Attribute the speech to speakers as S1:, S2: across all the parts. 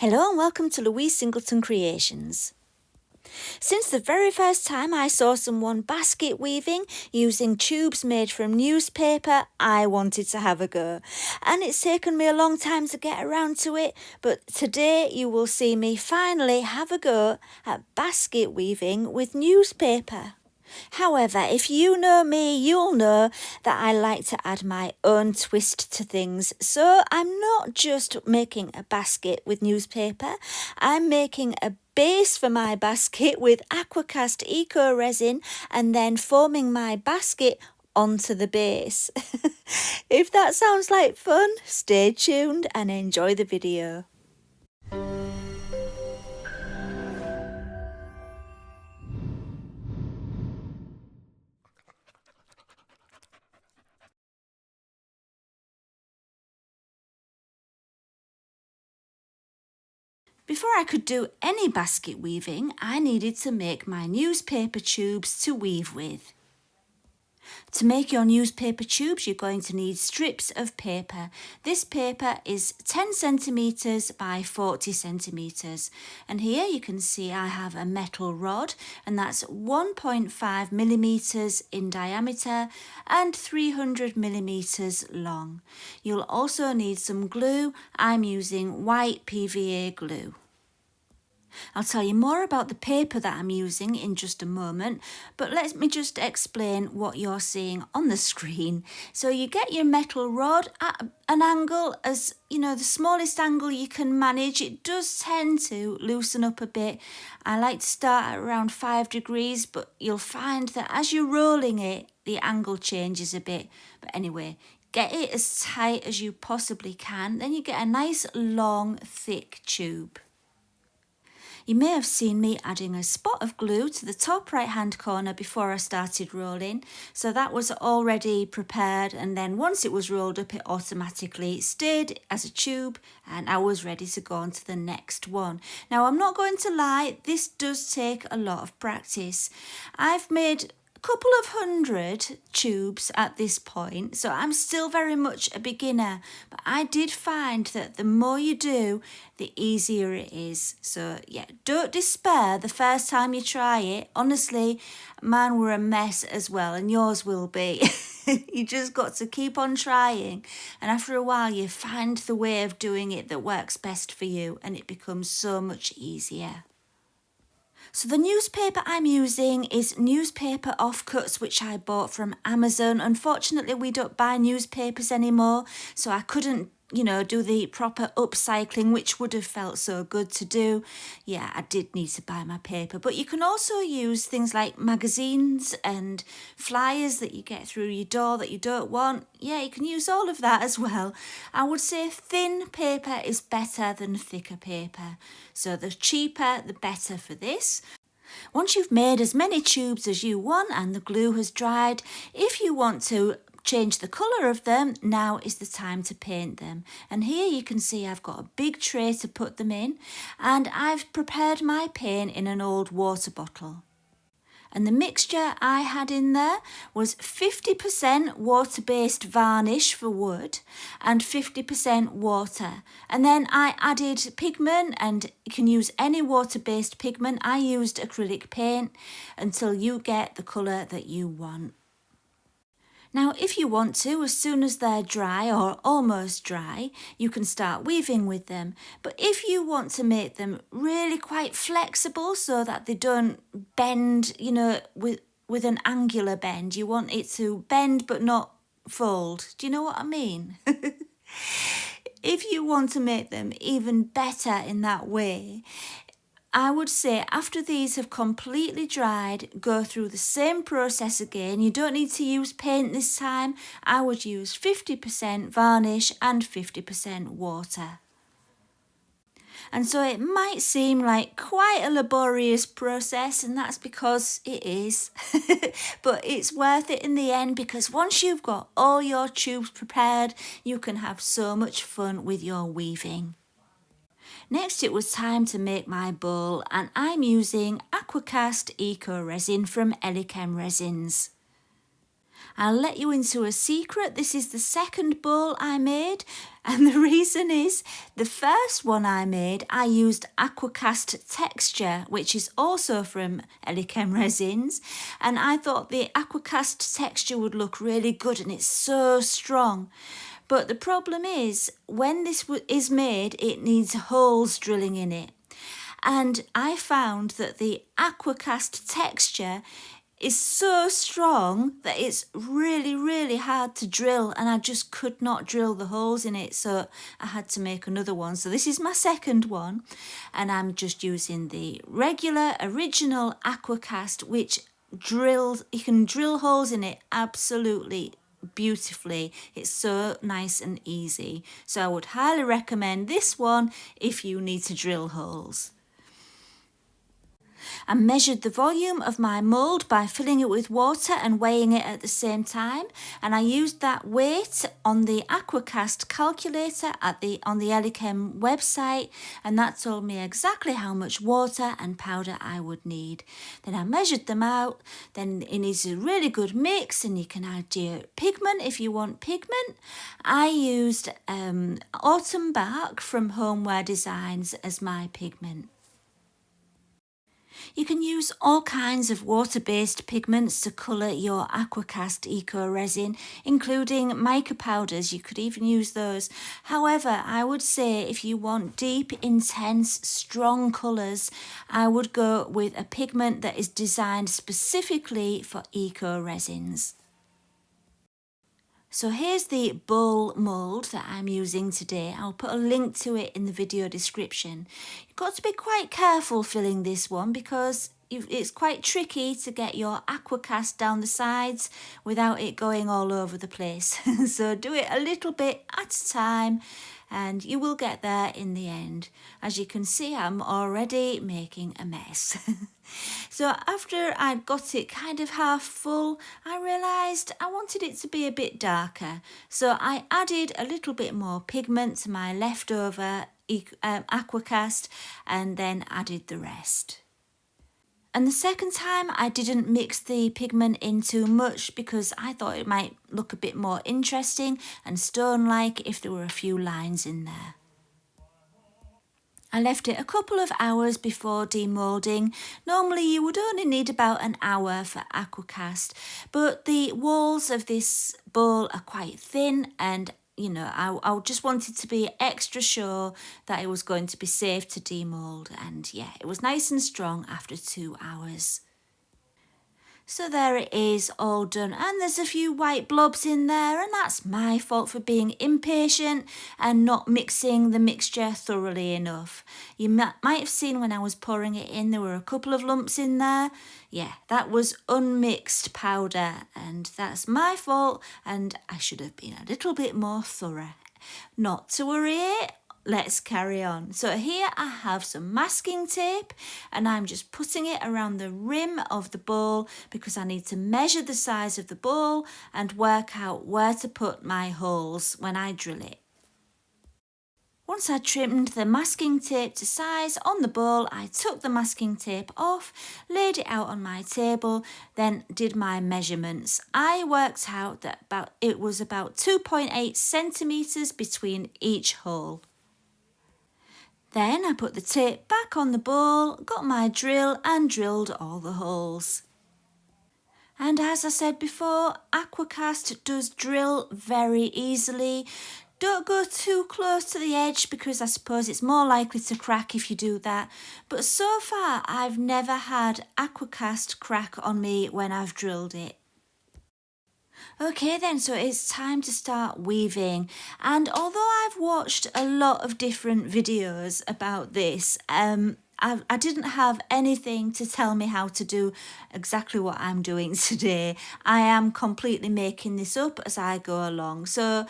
S1: Hello and welcome to Louise Singleton Creations. Since the very first time I saw someone basket weaving using tubes made from newspaper, I wanted to have a go. And it's taken me a long time to get around to it, but today you will see me finally have a go at basket weaving with newspaper. However, if you know me, you'll know that I like to add my own twist to things. So I'm not just making a basket with newspaper, I'm making a base for my basket with Aqua Eco Resin and then forming my basket onto the base. If that sounds like fun, stay tuned and enjoy the video. Before I could do any basket weaving, I needed to make my newspaper tubes to weave with. To make your newspaper tubes, you're going to need strips of paper. This paper is 10 centimetres by 40 centimetres. And here you can see I have a metal rod, and that's 1.5 millimetres in diameter and 300 millimetres long. You'll also need some glue. I'm using white PVA glue. I'll tell you more about the paper that I'm using in just a moment, but let me just explain what you're seeing on the screen. So you get your metal rod at an angle, as you know, the smallest angle you can manage. It does tend to loosen up a bit. I like to start at around 5 degrees, but you'll find that as you're rolling it, the angle changes a bit. But anyway, get it as tight as you possibly can. Then you get a nice long, thick tube. You may have seen me adding a spot of glue to the top right hand corner before I started rolling, so that was already prepared, and then once it was rolled up it automatically stayed as a tube and I was ready to go on to the next one. Now I'm not going to lie, this does take a lot of practice. I've made couple of 100 tubes at this point, so I'm still very much a beginner, but I did find that the more you do, the easier it is. So yeah, don't despair the first time you try it. Honestly, mine were a mess as well, and yours will be. You just got to keep on trying, and after a while you find the way of doing it that works best for you, and it becomes so much easier. So the newspaper I'm using is newspaper offcuts, which I bought from Amazon. Unfortunately, we don't buy newspapers anymore, so I couldn't, do the proper upcycling, which would have felt so good to do. Yeah, I did need to buy my paper, but you can also use things like magazines and flyers that you get through your door that you don't want. Yeah, you can use all of that as well. I would say thin paper is better than thicker paper. So the cheaper, the better for this. Once you've made as many tubes as you want and the glue has dried, if you want to change the colour of them, now is the time to paint them. And here you can see I've got a big tray to put them in, and I've prepared my paint in an old water bottle. And the mixture I had in there was 50% water-based varnish for wood and 50% water. And then I added pigment, and you can use any water-based pigment. I used acrylic paint until you get the colour that you want. Now, if you want to, as soon as they're dry or almost dry, you can start weaving with them. But if you want to make them really quite flexible so that they don't bend, with an angular bend, you want it to bend but not fold. Do you know what I mean? If you want to make them even better in that way, I would say after these have completely dried, go through the same process again. You don't need to use paint this time. I would use 50% varnish and 50% water. And so it might seem like quite a laborious process, and that's because it is. But it's worth it in the end, because once you've got all your tubes prepared, you can have so much fun with your weaving. Next, it was time to make my bowl, and I'm using Aqua Eco Resin from Elichem Resins. I'll let you into a secret. This is the second bowl I made, and the reason is the first one I made, I used Aqua texture, which is also from Elichem Resins, and I thought the Aqua texture would look really good, and it's so strong. But the problem is, when this is made, it needs holes drilling in it. And I found that the Aqua texture is so strong that it's really, really hard to drill, and I just could not drill the holes in it, so I had to make another one. So this is my second one, and I'm just using the regular original Aquacast, which drills, you can drill holes in it absolutely beautifully. It's so nice and easy. So I would highly recommend this one if you need to drill holes. I measured the volume of my mould by filling it with water and weighing it at the same time, and I used that weight on the Aquacast calculator on the Elichem website, and that told me exactly how much water and powder I would need. Then I measured them out. Then it needs a really good mix, and you can add your pigment if you want pigment. I used autumn bark from Homeware Designs as my pigment. You can use all kinds of water-based pigments to colour your Aquacast Eco Resin, including mica powders. You could even use those. However, I would say if you want deep, intense, strong colours, I would go with a pigment that is designed specifically for Eco Resins. So here's the bowl mould that I'm using today. I'll put a link to it in the video description. You've got to be quite careful filling this one because it's quite tricky to get your Aquacast down the sides without it going all over the place. So do it a little bit at a time and you will get there in the end. As you can see, I'm already making a mess. So after I'd got it kind of half full, I realised I wanted it to be a bit darker. So I added a little bit more pigment to my leftover Aquacast and then added the rest. And the second time I didn't mix the pigment in too much because I thought it might look a bit more interesting and stone-like if there were a few lines in there. I left it a couple of hours before demoulding. Normally you would only need about an hour for Aquacast, but the walls of this bowl are quite thin and I just wanted to be extra sure that it was going to be safe to demould, and yeah, it was nice and strong after 2 hours. So there it is, all done, and there's a few white blobs in there, and that's my fault for being impatient and not mixing the mixture thoroughly enough. You might have seen when I was pouring it in, there were a couple of lumps in there. Yeah, that was unmixed powder, and that's my fault, and I should have been a little bit more thorough. Not to worry. Let's carry on. So here I have some masking tape and I'm just putting it around the rim of the bowl because I need to measure the size of the bowl and work out where to put my holes when I drill it. Once I trimmed the masking tape to size on the bowl, I took the masking tape off, laid it out on my table, then did my measurements. I worked out that it was about 2.8 centimetres between each hole. Then I put the tape back on the bowl, got my drill and drilled all the holes. And as I said before, Aquacast does drill very easily. Don't go too close to the edge because I suppose it's more likely to crack if you do that. But so far I've never had Aquacast crack on me when I've drilled it. Okay then, so it's time to start weaving, and although I've watched a lot of different videos about this, I didn't have anything to tell me how to do exactly what I'm doing today. I am completely making this up as I go along. So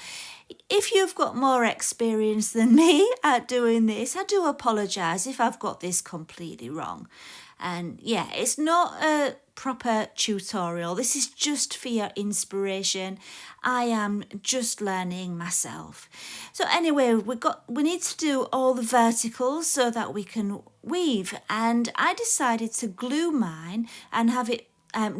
S1: if you've got more experience than me at doing this, I do apologise if I've got this completely wrong. And yeah, it's not a proper tutorial. This is just for your inspiration. I am just learning myself. So anyway, we need to do all the verticals so that we can weave. And I decided to glue mine and have it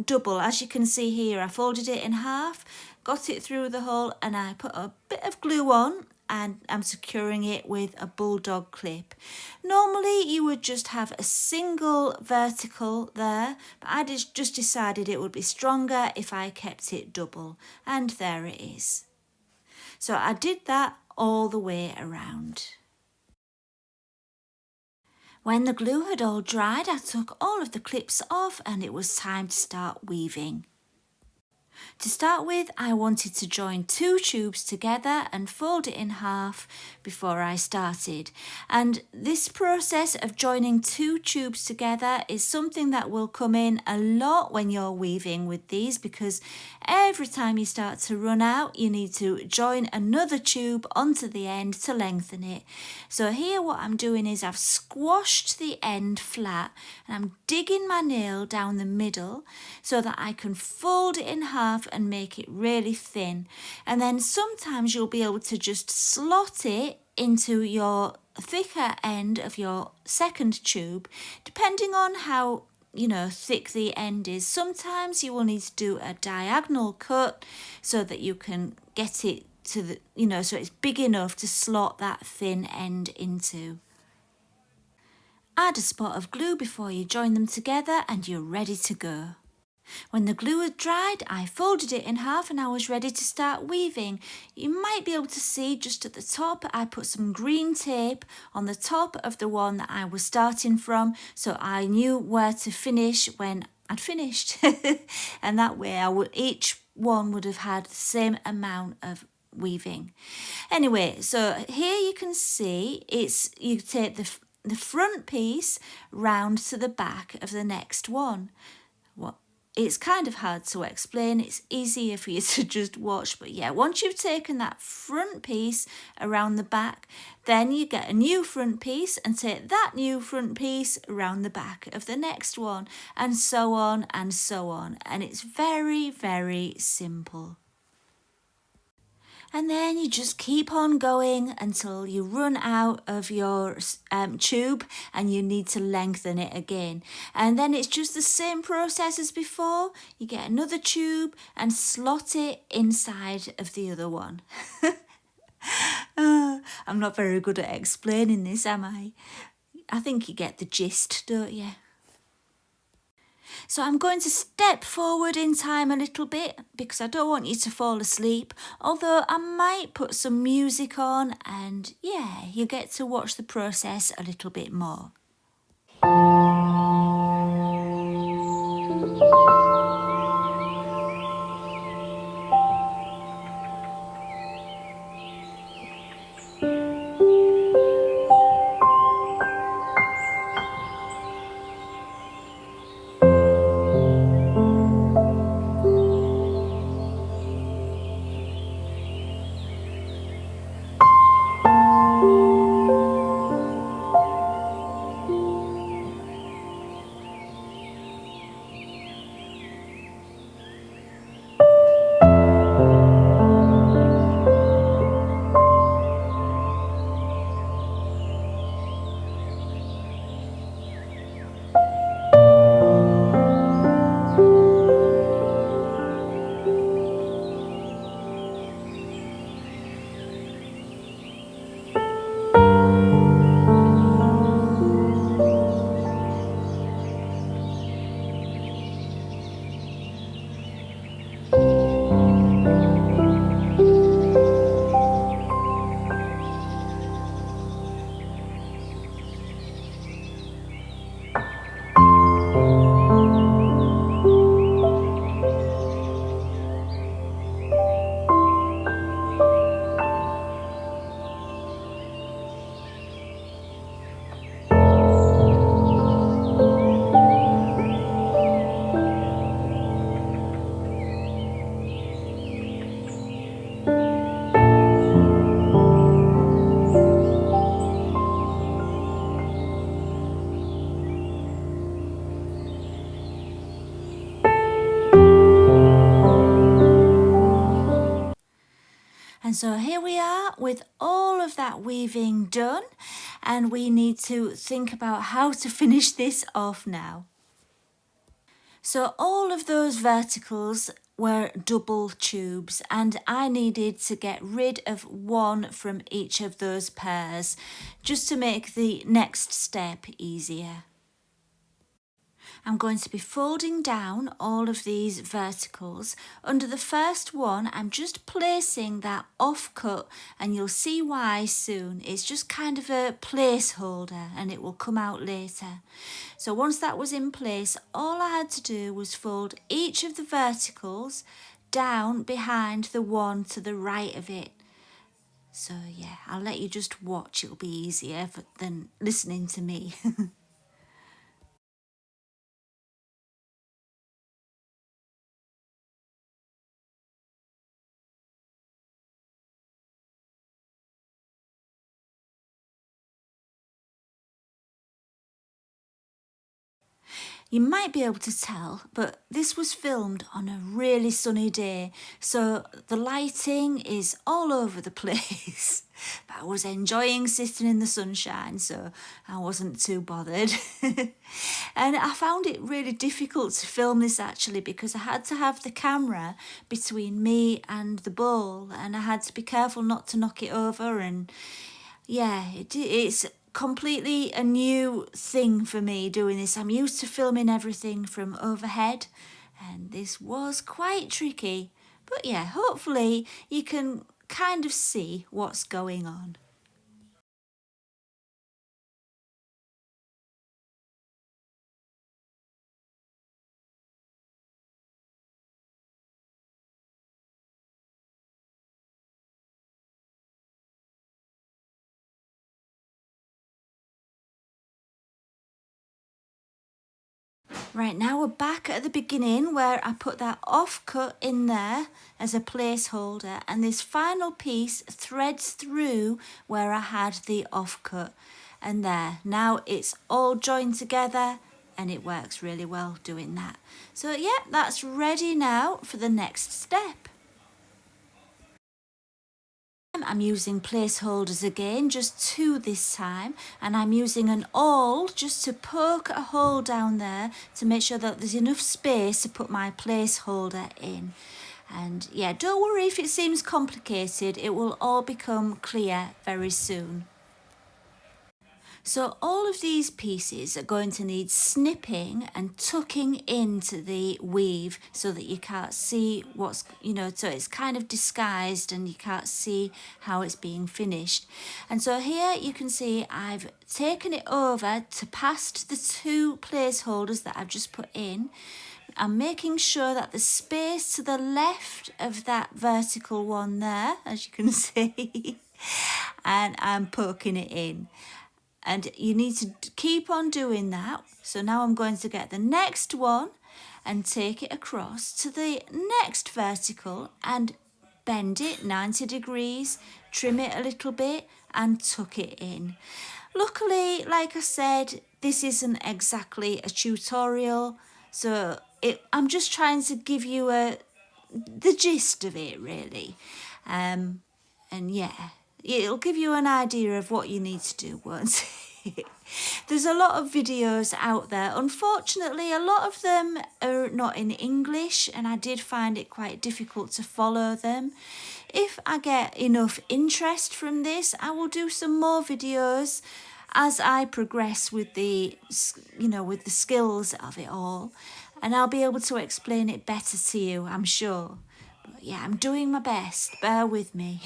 S1: double. As you can see here, I folded it in half, got it through the hole, and I put a bit of glue on, and I'm securing it with a bulldog clip. Normally you would just have a single vertical there, but I just decided it would be stronger if I kept it double, and there it is. So I did that all the way around. When the glue had all dried, I took all of the clips off and it was time to start weaving. To start with, I wanted to join 2 tubes together and fold it in half before I started. And this process of joining 2 tubes together is something that will come in a lot when you're weaving with these, because every time you start to run out, you need to join another tube onto the end to lengthen it. So here what I'm doing is I've squashed the end flat and I'm digging my nail down the middle so that I can fold it in half and make it really thin. And then sometimes you'll be able to just slot it into your thicker end of your second tube, depending on how thick the end is. Sometimes you will need to do a diagonal cut so that you can get it to the, so it's big enough to slot that thin end into. Add a spot of glue before you join them together and you're ready to go. When the glue had dried, I folded it in half and I was ready to start weaving. You might be able to see just at the top, I put some green tape on the top of the one that I was starting from, so I knew where to finish when I'd finished. And that way each one would have had the same amount of weaving. Anyway, so here you can see you take the front piece round to the back of the next one. It's kind of hard to explain. It's easier for you to just watch. But yeah, once you've taken that front piece around the back, then you get a new front piece and take that new front piece around the back of the next one, and so on and so on. And it's very, very simple. And then you just keep on going until you run out of your tube and you need to lengthen it again. And then it's just the same process as before. You get another tube and slot it inside of the other one. I'm not very good at explaining this, am I? I think you get the gist, don't you? So I'm going to step forward in time a little bit because I don't want you to fall asleep, although I might put some music on and yeah, you get to watch the process a little bit more. And so here we are with all of that weaving done, and we need to think about how to finish this off now. So all of those verticals were double tubes, and I needed to get rid of one from each of those pairs just to make the next step easier. I'm going to be folding down all of these verticals. Under the first one, I'm just placing that offcut, and you'll see why soon. It's just kind of a placeholder and it will come out later. So once that was in place, all I had to do was fold each of the verticals down behind the one to the right of it. So yeah, I'll let you just watch. It'll be easier than listening to me. You might be able to tell, but this was filmed on a really sunny day, so the lighting is all over the place. But I was enjoying sitting in the sunshine, so I wasn't too bothered. And I found it really difficult to film this actually because I had to have the camera between me and the bowl, and I had to be careful not to knock it over. And yeah, it's completely a new thing for me doing this. I'm used to filming everything from overhead, and this was quite tricky. But yeah, hopefully you can kind of see what's going on. Right, now we're back at the beginning where I put that offcut in there as a placeholder, and this final piece threads through where I had the offcut. And there, now it's all joined together and it works really well doing that. So yeah, that's ready now for the next step. I'm using placeholders again, just two this time, and I'm using an awl just to poke a hole down there to make sure that there's enough space to put my placeholder in. And yeah, don't worry if it seems complicated, it will all become clear very soon. So all of these pieces are going to need snipping and tucking into the weave so that you can't see what's, so it's kind of disguised and you can't see how it's being finished. And so here you can see I've taken it over to past the two placeholders that I've just put in. I'm making sure that the space to the left of that vertical one there, as you can see, and I'm poking it in. And you need to keep on doing that. So now I'm going to get the next one and take it across to the next vertical and bend it 90 degrees, trim it a little bit and tuck it in. Luckily, like I said, this isn't exactly a tutorial, so I'm just trying to give you the gist of it really. And yeah, it'll give you an idea of what you need to do, won't it? There's a lot of videos out there. Unfortunately, a lot of them are not in English, and I did find it quite difficult to follow them. If I get enough interest from this, I will do some more videos as I progress with the skills of it all, and I'll be able to explain it better to you, I'm sure. But yeah, I'm doing my best. Bear with me.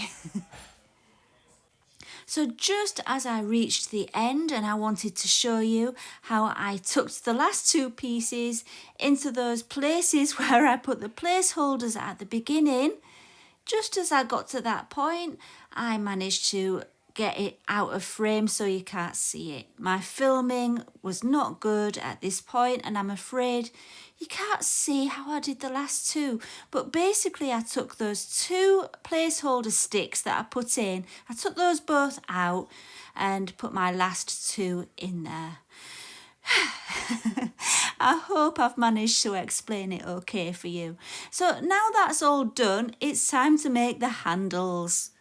S1: So just as I reached the end and I wanted to show you how I tucked the last two pieces into those places where I put the placeholders at the beginning, just as I got to that point, I managed to get it out of frame so you can't see it. My filming was not good at this point, and I'm afraid you can't see how I did the last two. But basically I took those two placeholder sticks that I put in, I took those both out and put my last two in there. I hope I've managed to explain it okay for you. So now that's all done, it's time to make the handles.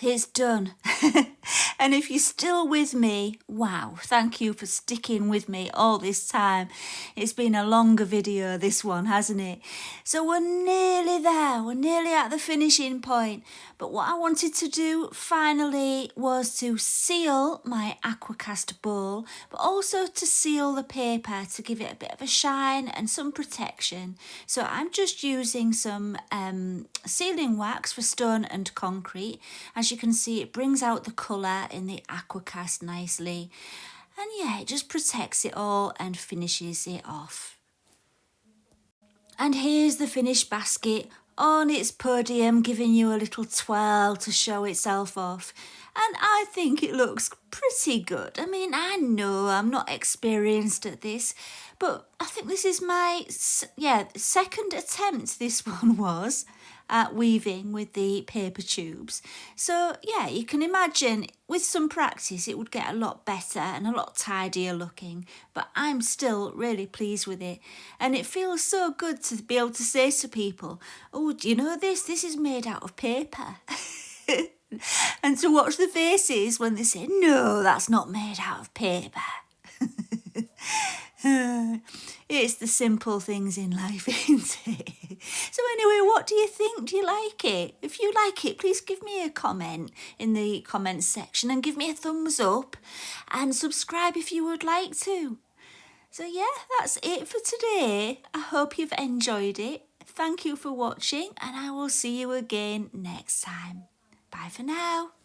S1: it's done. And if you're still with me, wow, thank you for sticking with me all this time. It's been a longer video, this one, hasn't it? So we're nearly there. We're nearly at the finishing point. But what I wanted to do finally was to seal my Aquacast bowl, but also to seal the paper to give it a bit of a shine and some protection. So I'm just using some sealing wax for stone and concrete. As you can see, it brings out the colour in the Aquacast nicely. And yeah, it just protects it all and finishes it off. And here's the finished basket on its podium, giving you a little twirl to show itself off. And I think it looks pretty good. I mean, I know I'm not experienced at this, but I think this is my, second attempt, this one was, at weaving with the paper tubes. So yeah, you can imagine with some practice it would get a lot better and a lot tidier looking, but I'm still really pleased with it. And it feels so good to be able to say to people, oh, do you know this? This is made out of paper. And to watch the faces when they say, no, that's not made out of paper. It's the simple things in life, isn't it? So anyway, what do you think? Do you like it? If you like it, please give me a comment in the comments section and give me a thumbs up and subscribe if you would like to. So yeah, that's it for today. I hope you've enjoyed it. Thank you for watching, and I will see you again next time. Bye for now.